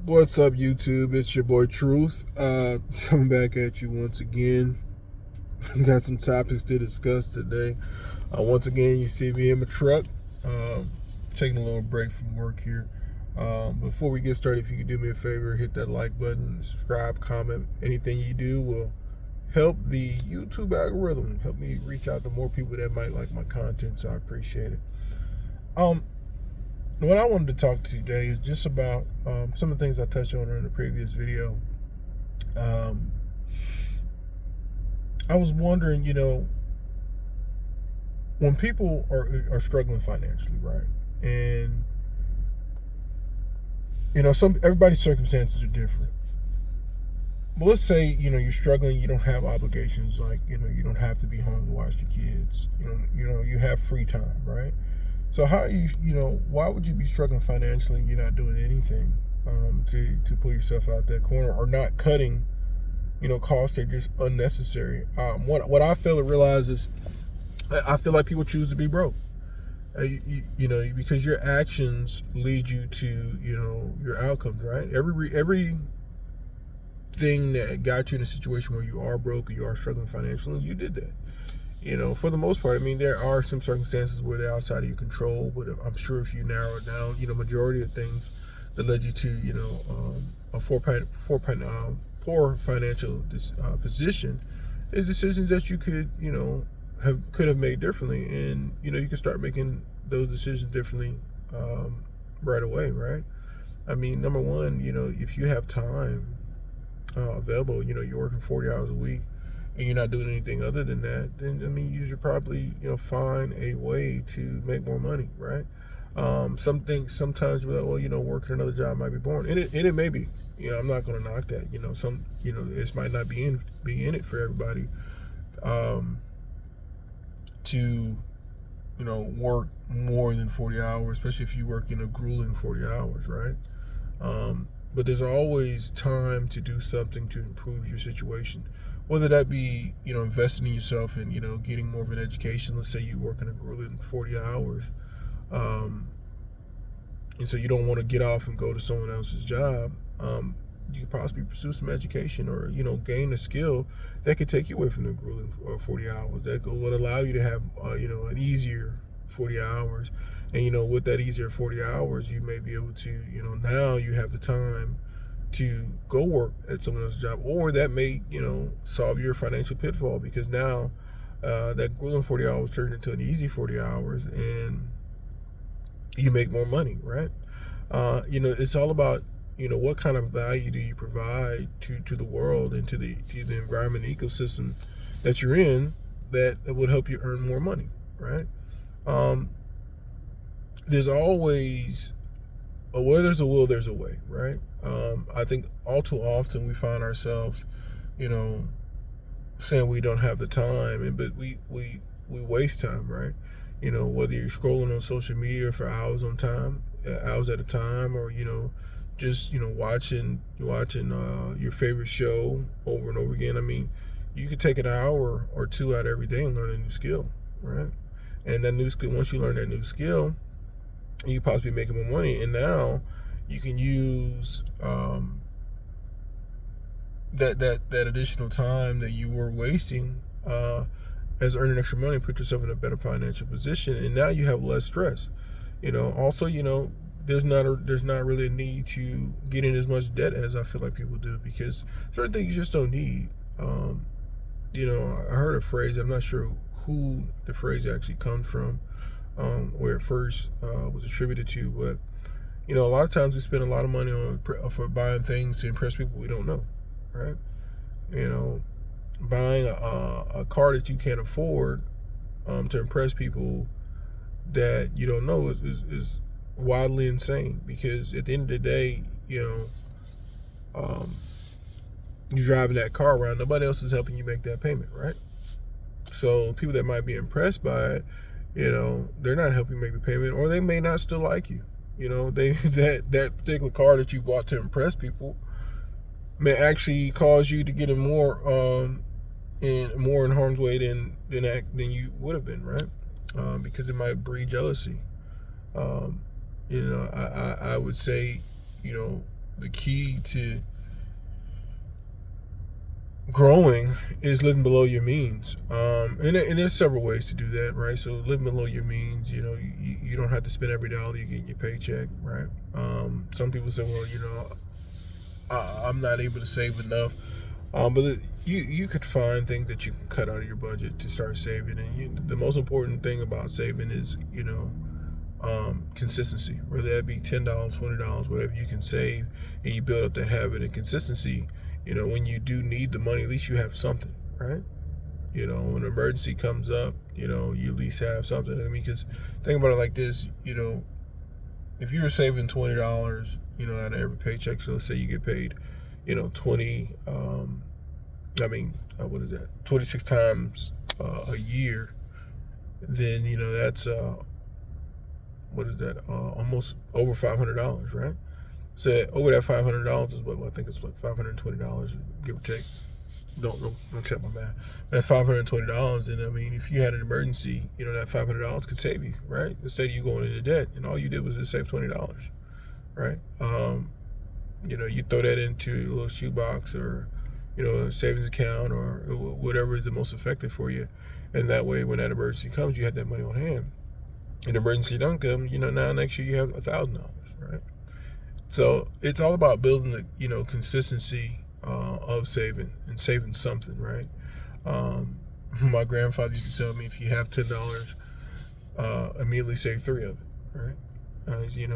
What's up, YouTube? It's your boy Truth. Coming back at you once again. Got some topics to discuss today. Once again, you see me in my truck. Taking a little break from work here. Before we get started, if you could do me a favor, hit that like button, subscribe, comment. Anything you do will help the YouTube algorithm, help me reach out to more people that might like my content. So I appreciate it. What I wanted to talk to you today is just about some of the things I touched on in the previous video. I was wondering, when people are struggling financially, right? And everybody's circumstances are different. But let's say you're struggling, you don't have obligations, like you don't have to be home to watch the kids. You have free time, right? So how why would you be struggling financially and you're not doing anything to pull yourself out that corner, or not cutting, costs that are just unnecessary? What I fail to realize is I feel like people choose to be broke. Because your actions lead you to, your outcomes, right? Every thing that got you in a situation where you are broke or you are struggling financially, you did that. For the most part. I mean, there are some circumstances where they're outside of your control, but I'm sure if you narrow it down, majority of things that led you to, a poor financial position is decisions that you could have made differently, and you can start making those decisions differently right away, right? I mean, number one, if you have time available, you're working 40 hours a week, and you're not doing anything other than that, then you should probably find a way to make more money, right? Sometimes we're like, well, working another job might be boring, and it may be. I'm not going to knock that. This might not be in it for everybody. To work more than 40 hours, especially if you work a grueling 40 hours, right? But there's always time to do something to improve your situation, whether that be investing in yourself and getting more of an education. Let's say you work in a grueling 40 hours, and so you don't want to get off and go to someone else's job. You could possibly pursue some education, or gain a skill that could take you away from the grueling 40 hours. That would allow you to have an easier 40 hours. And with that easier 40 hours, you may be able to now you have the time to go work at someone else's job, or that may solve your financial pitfall, because now that grueling 40 hours turned into an easy 40 hours, and you make more money, right? It's all about what kind of value do you provide to the world and to the environment and ecosystem that you're in, that would help you earn more money, right? There's always where there's a will, there's a way, right? I think all too often we find ourselves, saying we don't have the time, but we waste time, right? Whether you're scrolling on social media for hours at a time, or just watching your favorite show over and over again. I mean, you could take an hour or two out every day and learn a new skill, right? And that new skill, once you learn that new skill, you possibly making more money, and now you can use that additional time that you were wasting as earning extra money, put yourself in a better financial position, and now you have less stress. Also, there's not really a need to get in as much debt as I feel like people do, because certain things you just don't need. I heard a phrase, I'm not sure who the phrase actually comes from, where it first was attributed to, but a lot of times we spend a lot of money for buying things to impress people we don't know, right? Buying a car that you can't afford to impress people that you don't know is wildly insane, because at the end of the day, you're driving that car around, nobody else is helping you make that payment, right? So people that might be impressed by it, they're not helping you make the payment, or they may not still like you. That particular car that you bought to impress people may actually cause you to get in more in harm's way than you would have been, right? Because it might breed jealousy. I would say, the key to growing is living below your means. And there's several ways to do that, right? So living below your means, you don't have to spend every dollar you get in your paycheck, right? Some people say, well, I'm not able to save enough. But you could find things that you can cut out of your budget to start saving. And the most important thing about saving is, consistency. Whether that be $10, $20, whatever you can save, and you build up that habit and consistency. When you do need the money, at least you have something, right? When an emergency comes up, you at least have something. I mean, because think about it like this, if you were saving $20, out of every paycheck, so let's say you get paid, 20, what is that? 26 times a year, then that's what is that? Almost over $500, right? So over that $500 is what I think it's like $520, give or take. Don't check my math. But at $520, then if you had an emergency, that $500 could save you, right? Instead of you going into debt, and all you did was just save $20, right? You throw that into a little shoebox or a savings account or whatever is the most effective for you, and that way when that emergency comes, you have that money on hand. An emergency don't come, now next year you have $1,000, right? So it's all about building the consistency of saving and saving something, right? My grandfather used to tell me, if you have $10, immediately save 3 of it, right?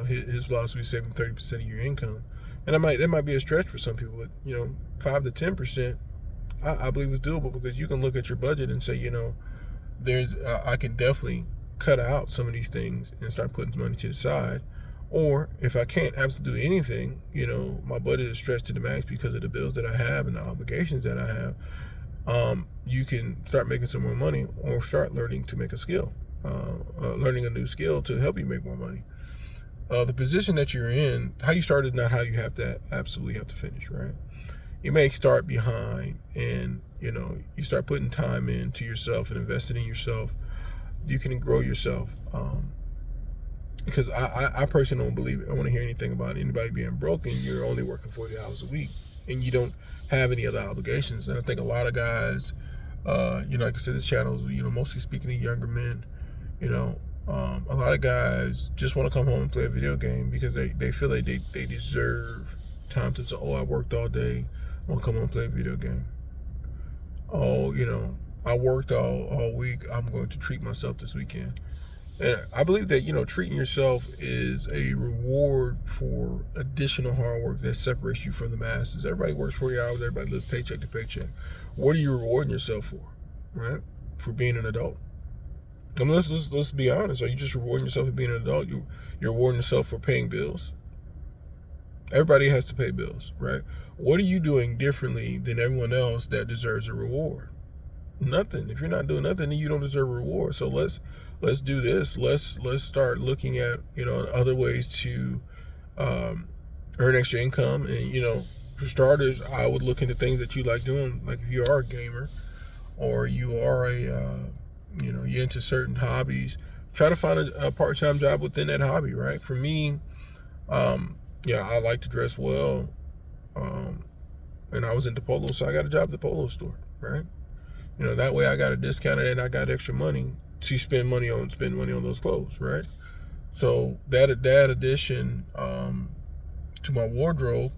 His philosophy is saving 30% of your income, and that might be a stretch for some people, but 5 to 10%, I believe is doable, because you can look at your budget and say, there's I can definitely cut out some of these things and start putting money to the side. Or if I can't absolutely do anything, my budget is stretched to the max because of the bills that I have and the obligations that I have, you can start making some more money or start learning to make a skill, learning a new skill to help you make more money. The position that you're in, how you started, not how you absolutely have to finish, right? You may start behind and, you start putting time into yourself and investing in yourself. You can grow yourself. Because I personally don't believe it. I don't want to hear anything about anybody being broken. You're only working 40 hours a week and you don't have any other obligations. And I think a lot of guys, like I said, this channel is, mostly speaking to younger men. A lot of guys just want to come home and play a video game because they feel like they deserve time to say, oh, I worked all day, I want to come home and play a video game. Oh, I worked all week, I'm going to treat myself this weekend. And I believe that, treating yourself is a reward for additional hard work that separates you from the masses. Everybody works 40 hours, everybody lives paycheck to paycheck. What are you rewarding yourself for, right? For being an adult. Let's be honest. Are you just rewarding yourself for being an adult? You're rewarding yourself for paying bills. Everybody has to pay bills, right? What are you doing differently than everyone else that deserves a reward? Nothing. If you're not doing nothing, then you don't deserve a reward. So let's do this. Let's start looking at other ways to earn extra income. And for starters, I would look into things that you like doing. Like if you are a gamer, or you are you're into certain hobbies, try to find a part-time job within that hobby, right? For me, I like to dress well, and I was into polo, so I got a job at the polo store, right? That way I got a discount and I got extra money to spend money on those clothes, right? So that addition to my wardrobe,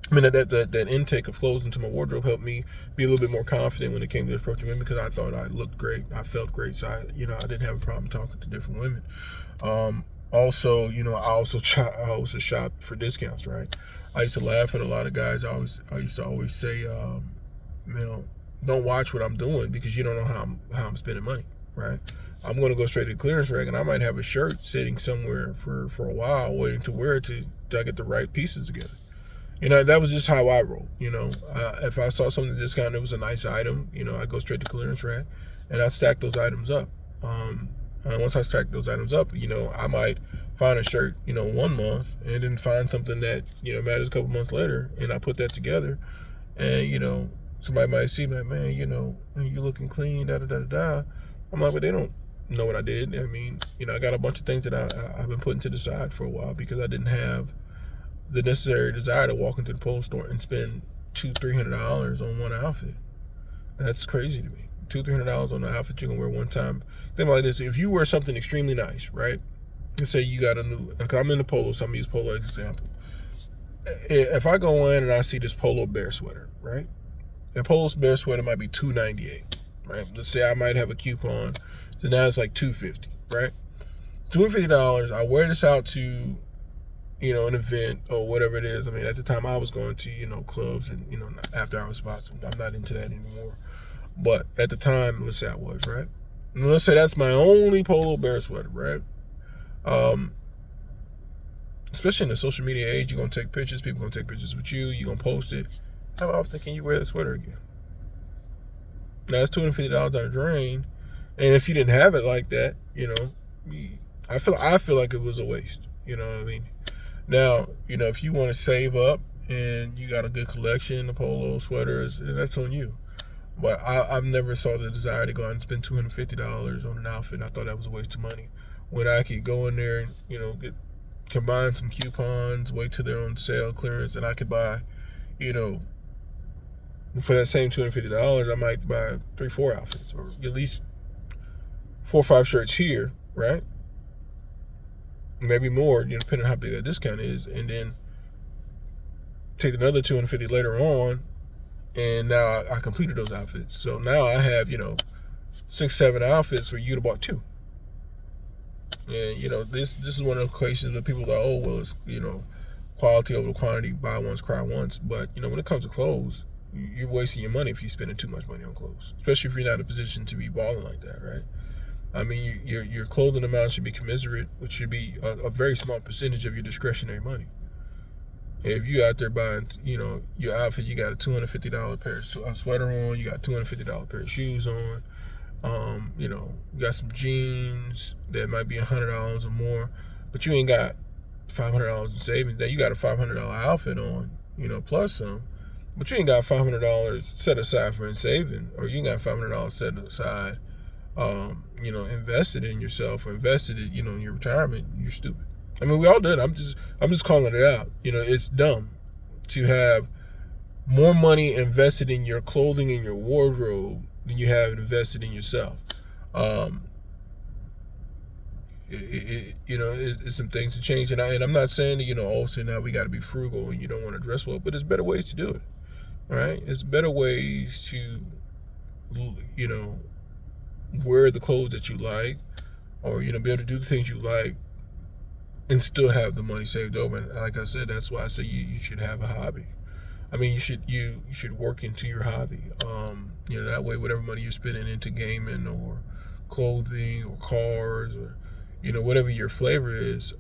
that intake of clothes into my wardrobe helped me be a little bit more confident when it came to approaching women, because I thought I looked great, I felt great, so I didn't have a problem talking to different women. Also, I also shop for discounts, right? I used to laugh at a lot of guys. I used to always say, don't watch what I'm doing, because you don't know how I'm spending money, right? I'm going to go straight to the clearance rack, and I might have a shirt sitting somewhere for a while waiting to wear it till I get the right pieces together. That was just how I roll. If I saw something discounted, it was a nice item, I'd go straight to clearance rack and I'd stack those items up. Once I stack those items up, I might find a shirt, 1 month, and then find something that, matters a couple months later, and I put that together, and, somebody might see me, man, you're looking clean, da-da-da-da-da. I'm like, but they don't know what I did. I mean, I got a bunch of things that I've been putting to the side for a while because I didn't have the necessary desire to walk into the polo store and spend $200-$300 on one outfit. That's crazy to me. $200-$300 on an outfit you can wear one time. Think about this: if you wear something extremely nice, right? Let's say you got a new, like I'm in the polo, so I'm gonna use polo as an example. If I go in and I see this polo bear sweater, right? That polo bear sweater might be $298, right? Let's say I might have a coupon, so now it's like $250, right? $250. I wear this out to, an event or whatever it is. I mean, at the time I was going to, clubs and, after hour spots. I'm not into that anymore. But at the time, let's say I was, right? And let's say that's my only polo bear sweater, right? Especially in the social media age, you're going to take pictures. People going to take pictures with you. You're going to post it. How often can you wear that sweater again? Now, it's $250 down the drain. And if you didn't have it like that, I feel like it was a waste. You know what I mean? Now, if you want to save up and you got a good collection of polo sweaters, that's on you. But I've never saw the desire to go out and spend $250 on an outfit. I thought that was a waste of money. When I could go in there and, combine some coupons, wait till they're on sale clearance, and I could buy, for that same $250, I might buy 3-4 outfits, or at least 4 or 5 shirts here, right? Maybe more, depending on how big that discount is, and then take another $250 later on, and now I completed those outfits. So now I have, 6-7 outfits where you'd have bought 2. And this is one of the equations that people are like, oh well, it's quality over quantity, buy once, cry once. But when it comes to clothes, you're wasting your money if you're spending too much money on clothes, especially if you're not in a position to be balling like that, right? I mean, your clothing amount should be commensurate, which should be a very small percentage of your discretionary money. If you out there buying, your outfit, you got a $250 pair of sweater on, you got a $250 pair of shoes on, you got some jeans that might be $100 or more, but you ain't got $500 in savings. Now you got a $500 outfit on, plus some, but you ain't got $500 set aside for in saving, or you ain't got $500 set aside, invested in yourself or invested in, in your retirement. You're stupid. I mean, we all did. I'm just calling it out. It's dumb to have more money invested in your clothing and your wardrobe than you have invested in yourself. It's some things to change, and I'm not saying that so now we got to be frugal and you don't want to dress well, but there's better ways to do it. All right, there's better ways to wear the clothes that you like, or be able to do the things you like, and still have the money saved over. And like I said, that's why I say you should have a hobby. I mean, you should work into your hobby. That way, whatever money you're spending into gaming or clothing or cars or whatever your flavor is,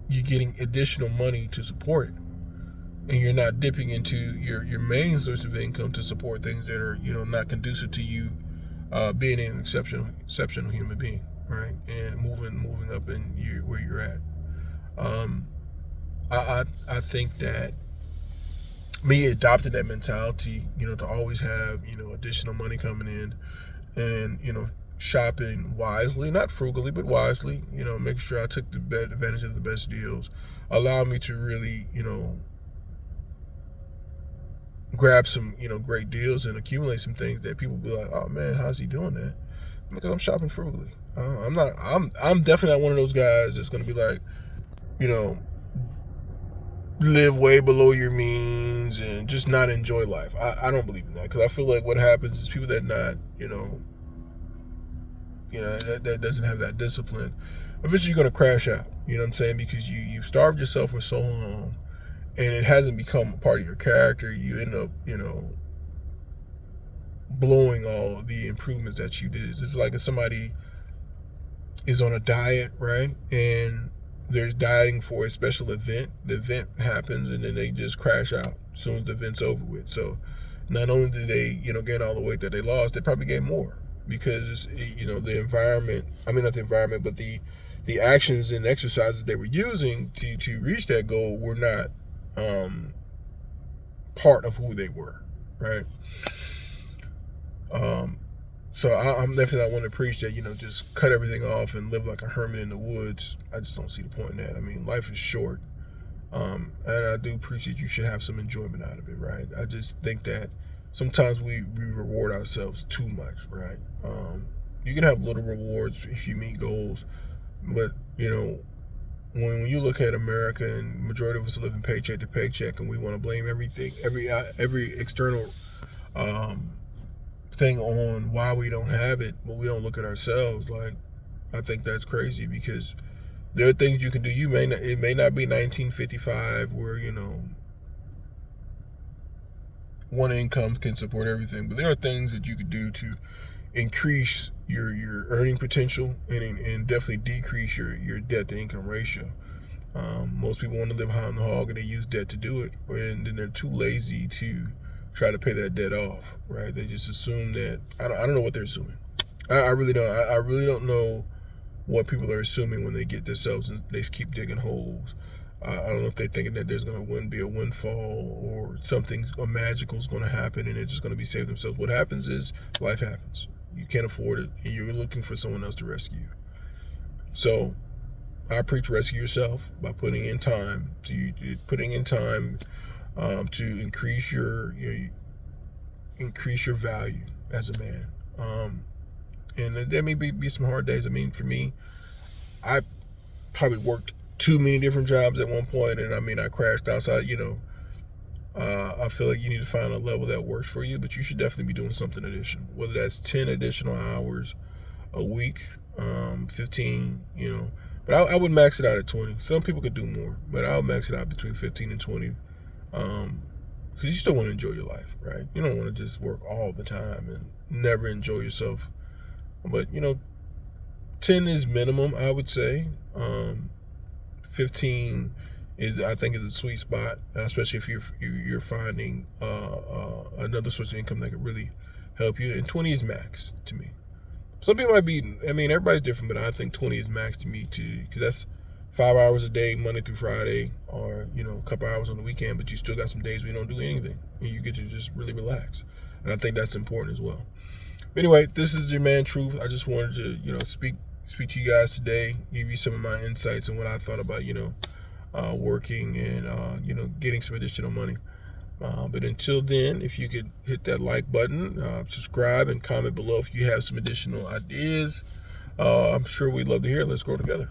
you're getting additional money to support it, and you're not dipping into your main source of income to support things that are not conducive to you being an exceptional human being, right? And moving up in where you're at. I think that me adopted that mentality, to always have, additional money coming in, and, shopping wisely, not frugally, but wisely, make sure I took the advantage of the best deals, allow me to really, grab some, great deals and accumulate some things that people be like, oh man, how's he doing that? Because I'm shopping frugally. I'm definitely not one of those guys that's going to be like, live way below your means and just not enjoy life. I don't believe in that, because I feel like what happens is people that not, that doesn't have that discipline, eventually you're going to crash out. You know what I'm saying? Because you've starved yourself for so long, and it hasn't become a part of your character. You end up, blowing all the improvements that you did. It's like if somebody is on a diet, right? And there's dieting for a special event. The event happens, and then they just crash out as soon as the event's over with. So not only did they, gain all the weight that they lost, they probably gained more, because the environment. I mean, not the environment, but the actions and exercises they were using to reach that goal were not part of who they were, right? So I'm definitely not one to preach that, just cut everything off and live like a hermit in the woods. I just don't see the point in that. I mean, life is short. And I do appreciate you should have some enjoyment out of it, right? I just think that sometimes we reward ourselves too much, right? You can have little rewards if you meet goals, but when you look at America, and majority of us are living paycheck to paycheck, and we want to blame everything, every external um, thing on why we don't have it, but we don't look at ourselves. Like, I think that's crazy, because there are things you can do. It may not be 1955 where one income can support everything, but there are things that you could do to increase your earning potential, and definitely decrease your debt to income ratio. Most people want to live high on the hog, and they use debt to do it, and then they're too lazy to try to pay that debt off. Right? They just assume that I don't know what they're assuming. I really don't. I really don't know what people are assuming when they get themselves and they keep digging holes. I don't know if they're thinking that there's going to be a windfall, or something magical is going to happen and they're just going to be saved themselves. What happens is life happens. You can't afford it, and you're looking for someone else to rescue you. So I preach rescue yourself by putting in time to increase your value as a man. And there may be some hard days. I mean, for me, I probably worked too many different jobs at one point, and I crashed outside. I feel like you need to find a level that works for you, but you should definitely be doing something additional, whether that's 10 additional hours a week, 15. But I would max it out at 20. Some people could do more, but I'll max it out between 15 and 20, because you still want to enjoy your life, right? You don't want to just work all the time and never enjoy yourself. But 10 is minimum, I would say. 15 I think is a sweet spot, especially if you're finding another source of income that could really help you. And 20 is max to me. Some people might be. Everybody's different, but I think 20 is max to me too, because that's 5 hours a day, Monday through Friday, or a couple hours on the weekend. But you still got some days where you don't do anything, and you get to just really relax. And I think that's important as well. Anyway, this is your man Truth. I just wanted to speak to you guys today, give you some of my insights and what I thought about working and getting some additional money. But until then, if you could hit that like button, subscribe, and comment below if you have some additional ideas. I'm sure we'd love to hear it. Let's grow together.